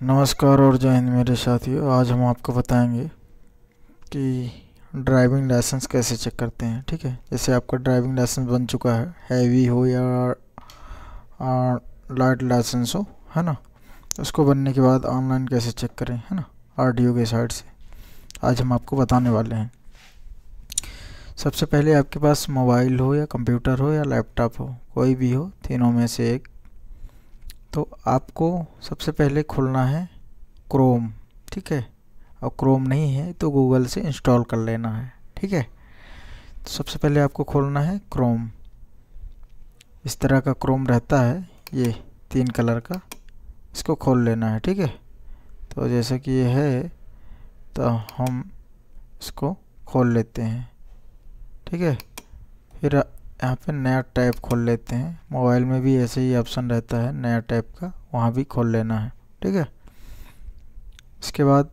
नमस्कार और जय हिंद मेरे साथियों। आज हम आपको बताएंगे कि ड्राइविंग लाइसेंस कैसे चेक करते हैं। ठीक है, जैसे आपका ड्राइविंग लाइसेंस बन चुका है, हैवी हो या लाइट लाइसेंस हो, है ना। उसको बनने के बाद ऑनलाइन कैसे चेक करें, है ना, आरटीओ के साइट से, आज हम आपको बताने वाले हैं। सबसे पहले आपके पास मोबाइल हो या कंप्यूटर हो या लैपटॉप हो, कोई भी हो, तीनों में से एक, तो आपको सबसे पहले खोलना है क्रोम। ठीक है, और क्रोम नहीं है तो गूगल से इंस्टॉल कर लेना है। ठीक है, तो सबसे पहले आपको खोलना है क्रोम। इस तरह का क्रोम रहता है, ये 3 कलर का, इसको खोल लेना है। ठीक है, तो जैसे कि ये है तो हम इसको खोल लेते हैं। ठीक है, फिर यहाँ पे नया टैब खोल लेते हैं। मोबाइल में भी ऐसे ही ऑप्शन रहता है नया टैब का, वहाँ भी खोल लेना है। ठीक है, इसके बाद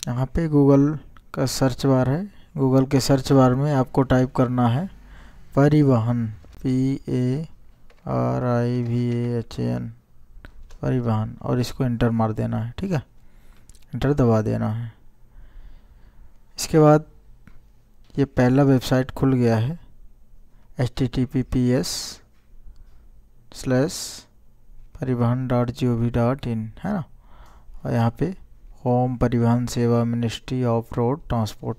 यहाँ पे गूगल का सर्च बार है। गूगल के सर्च बार में आपको टाइप करना है परिवहन, PARIVAHAN, परिवहन, और इसको इंटर मार देना है। ठीक है, इंटर दबा देना है। इसके बाद ये पहला वेबसाइट खुल गया है, https:/परिवहन.gov.in, है ना। और यहाँ पे होम परिवहन सेवा, मिनिस्ट्री ऑफ रोड ट्रांसपोर्ट,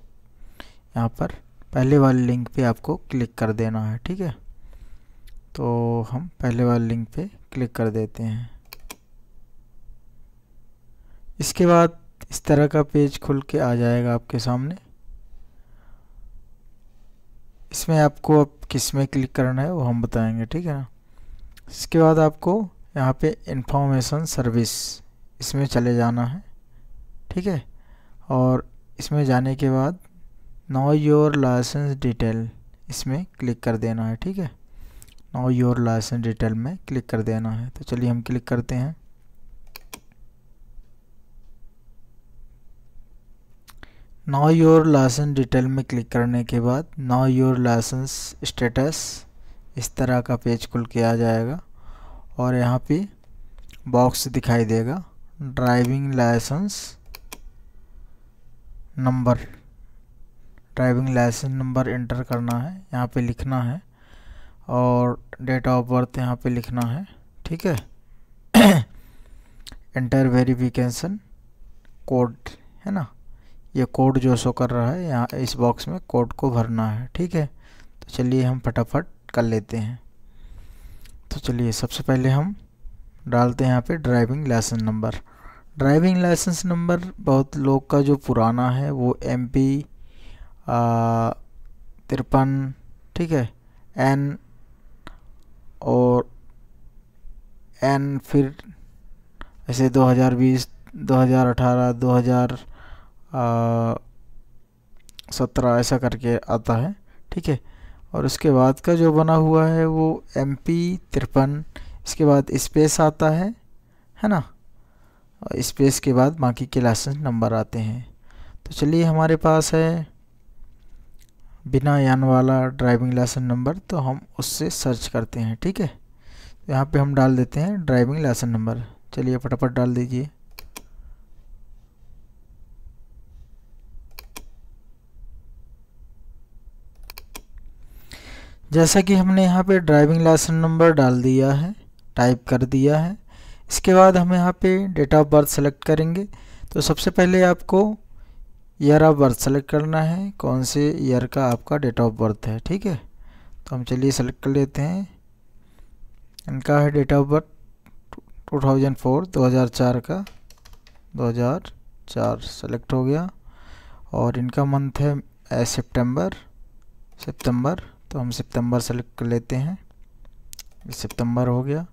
यहाँ पर पहले वाले लिंक पे आपको क्लिक कर देना है। ठीक है, तो हम पहले वाले लिंक पे क्लिक कर देते हैं। इसके बाद इस तरह का पेज खुल के आ जाएगा आपके सामने। इसमें आपको अब किस में क्लिक करना है वो हम बताएंगे। ठीक है ना। इसके बाद आपको यहाँ पे इंफॉर्मेशन सर्विस, इसमें चले जाना है। ठीक है, और इसमें जाने के बाद नो योर लाइसेंस डिटेल, इसमें क्लिक कर देना है। ठीक है, नो योर लाइसेंस डिटेल में क्लिक कर देना है। तो चलिए हम क्लिक करते हैं। नो योर लाइसेंस डिटेल में क्लिक करने के बाद नो योर लाइसेंस स्टेटस, इस तरह का पेज खुल के आ जाएगा। और यहाँ पे बॉक्स दिखाई देगा, driving licence number, driving licence number enter करना है, यहाँ पे लिखना है, और डेट ऑफ बर्थ यहाँ पे लिखना है। ठीक है, एंटर वेरिफिकेशन कोड, है ना, ये कोड जो शो कर रहा है यहाँ इस बॉक्स में कोड को भरना है। ठीक है, तो चलिए हम फटाफट कर लेते हैं। तो चलिए सबसे पहले हम डालते हैं यहाँ पे driving licence number. Driving licence number बहुत लोग का जो पुराना है वो MP 53, ठीक है, N और N, फिर ऐसे 2020, 2018, 2017 ऐसा करके आता है। ठीक है, और उसके बाद का जो बना हुआ है वो MP 53, इसके बाद स्पेस आता है ना, और स्पेस के बाद बाकी के लाइसेंस नंबर आते हैं। तो चलिए हमारे पास है बिना यान वाला ड्राइविंग लाइसेंस नंबर, तो हम उससे सर्च करते हैं। ठीक है, तो यहाँ पे हम डाल देते हैं ड्राइविंग लाइसेंस नंबर। चलिए फटाफट डाल दीजिए। जैसा कि हमने यहाँ पे ड्राइविंग लाइसेंस नंबर डाल दिया है, टाइप कर दिया है। इसके बाद हम यहाँ पे डेट ऑफ बर्थ सेलेक्ट करेंगे। तो सबसे पहले आपको ईयर ऑफ बर्थ सेलेक्ट करना है, कौन से ईयर का आपका डेट ऑफ बर्थ है। ठीक है, तो हम चलिए सेलेक्ट कर लेते हैं। इनका है डेट ऑफ बर्थ 2004, 2004 का, 2004 सेलेक्ट हो गया। और इनका मंथ है सितंबर, तो हम सितंबर सेलेक्ट कर लेते हैं, सितंबर हो गया।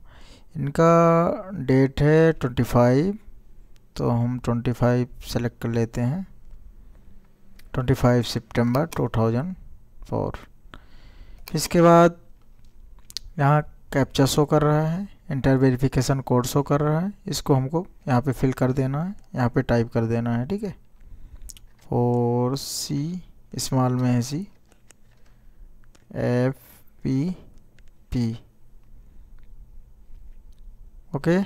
इनका डेट है 25, तो हम 25 सेलेक्ट कर लेते हैं, 25 सितंबर 2004। इसके बाद यहाँ कैप्चा शो कर रहा है, इंटर वेरिफिकेशन कोड शो कर रहा है, इसको हमको यहाँ पे फिल कर देना है, यहाँ पे टाइप कर देना है। ठीक है, 4C, स्मॉल में है C, FPP, ओके।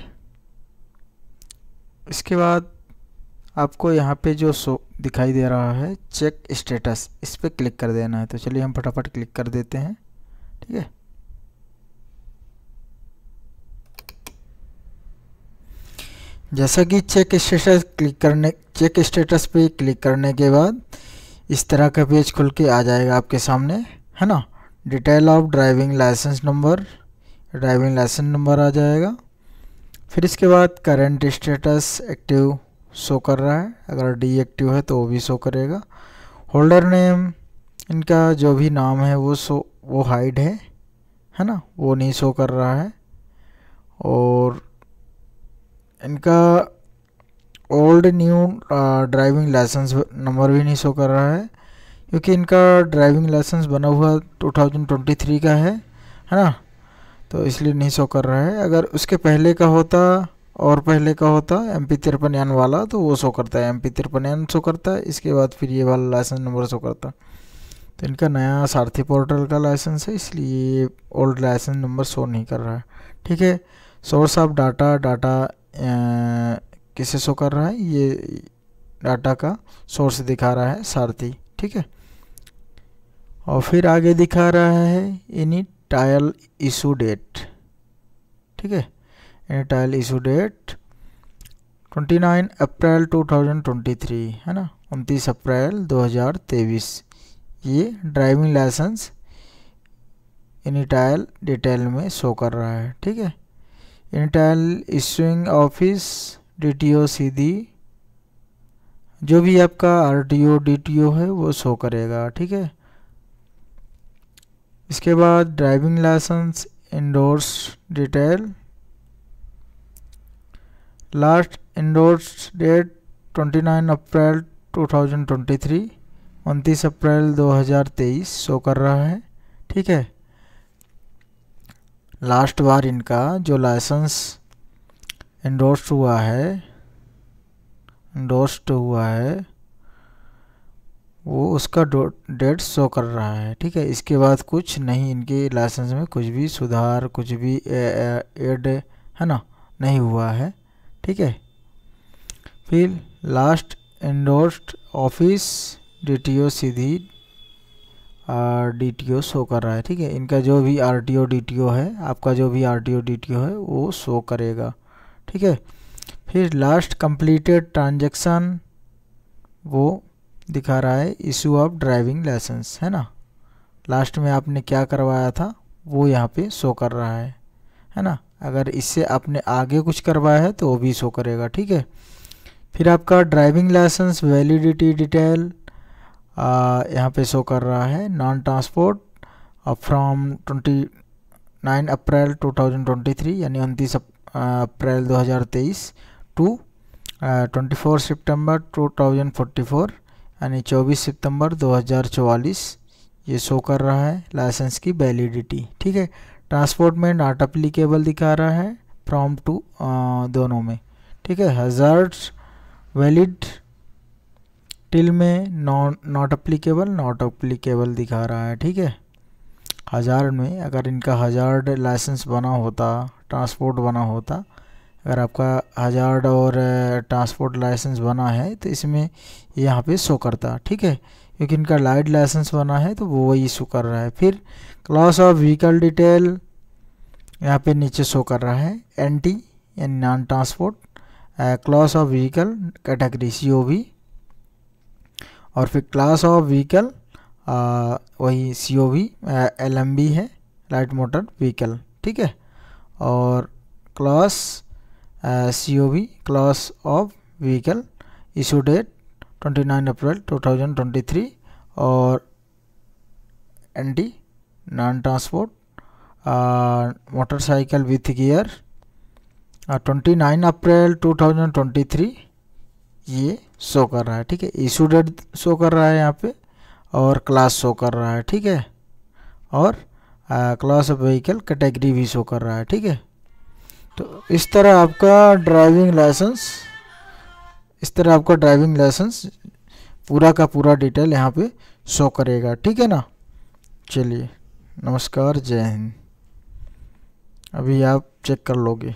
इसके बाद आपको यहाँ पे जो शो दिखाई दे रहा है चेक स्टेटस, इस पर क्लिक कर देना है। तो चलिए हम फटाफट क्लिक कर देते हैं। ठीक है, जैसा कि चेक स्टेटस पे क्लिक करने के बाद इस तरह का पेज खुल के आ जाएगा आपके सामने, है ना। Detail of driving licence number आ जाएगा। फिर इसके बाद करंट स्टेटस एक्टिव शो कर रहा है, अगर डीएक्टिव है तो वो भी शो करेगा। होल्डर नेम, इनका जो भी नाम है वो हाइड है ना, वो नहीं शो कर रहा है। और इनका old new driving licence number भी नहीं शो कर रहा है, क्योंकि इनका ड्राइविंग लाइसेंस बना हुआ 2023 का है ना, तो इसलिए नहीं शो कर रहा है। अगर उसके पहले का होता और पहले का होता MP53N वाला तो वो शो करता है, MP53N शो करता है, इसके बाद फिर ये वाला लाइसेंस नंबर शो करता। तो इनका नया सारथी पोर्टल का लाइसेंस है, इसलिए ओल्ड लाइसेंस नंबर शो नहीं कर रहा है। ठीक है, सोर्स ऑफ डाटा किसे शो कर रहा है, ये डाटा का सोर्स दिखा रहा है सारथी। ठीक है, और फिर आगे दिखा रहा है एनी टाइल इशू डेट। ठीक है, initial issue date 29 April 2023, है ना, 29 अप्रैल 2023। ये driving licence initial detail में शो कर रहा है। ठीक है, initial issuing office DTO Sidhi, जो भी आपका RTO DTO है वो शो करेगा। ठीक है, इसके बाद driving licence endorse detail, last endorse date 29 April 2023, 29 April 2023 show कर रहा है। ठीक है, लास्ट बार इनका जो लाइसेंस इंडोर्स्ड हुआ है वो उसका डेट शो कर रहा है। ठीक है, इसके बाद कुछ नहीं, इनके लाइसेंस में कुछ भी सुधार, कुछ भी ऐड, है ना, नहीं हुआ है। ठीक है, फिर लास्ट इंडोर्स्ड ऑफिस DTO सीधी DTO शो कर रहा है। ठीक है, इनका जो भी RTO DTO है, आपका जो भी RTO DTO है वो शो करेगा। ठीक है, फिर लास्ट कंप्लीटेड ट्रांजैक्शन वो दिखा रहा है इशू ऑफ ड्राइविंग लाइसेंस, है ना, लास्ट में आपने क्या करवाया था वो यहाँ पे शो कर रहा है ना। अगर इससे आपने आगे कुछ करवाया है तो वो भी शो करेगा। ठीक है, फिर आपका ड्राइविंग लाइसेंस वैलिडिटी डिटेल यहाँ पे शो कर रहा है, नॉन ट्रांसपोर्ट फ्रॉम 29 अप्रैल 2023 यानी 29 अप्रैल 2023 टू 24 सितंबर 2044 यानी 24 सितंबर 2044 ये शो कर रहा है लाइसेंस की वैलिडिटी। ठीक है, ट्रांसपोर्ट में नॉट अप्लीकेबल दिखा रहा है, फ्रॉम टू दोनों में। ठीक है, हज़ार्ड्स वैलिड टिल में नॉट अप्लीकेबल दिखा रहा है। ठीक है, हज़ार्ड में अगर इनका हज़ार्ड लाइसेंस बना होता, ट्रांसपोर्ट बना होता, अगर आपका हज़ार्ड और ट्रांसपोर्ट लाइसेंस बना है तो इसमें यहाँ पे शो करता। ठीक है, क्योंकि इनका लाइट लाइसेंस बना है तो वो वही शो कर रहा है। फिर क्लास ऑफ व्हीकल डिटेल यहाँ पे नीचे शो कर रहा है, NT यानी non transport, class of vehicle category COV, और फिर क्लास ऑफ व्हीकल वही COV LMB है, लाइट मोटर व्हीकल। ठीक है, और class COV class of vehicle issue date 29 April 2023, और NT non transport motorcycle with gear 29 April 2023 ये शो कर रहा है। ठीक है, इशू डेट शो कर रहा है यहाँ पे, और क्लास शो कर रहा है। ठीक है, और क्लास ऑफ व्हीकल कैटेगरी भी शो कर रहा है। ठीक है, तो इस तरह आपका ड्राइविंग लाइसेंस पूरा का पूरा डिटेल यहाँ पे शो करेगा। ठीक है ना। चलिए, नमस्कार, जय हिंद। अभी आप चेक कर लोगे।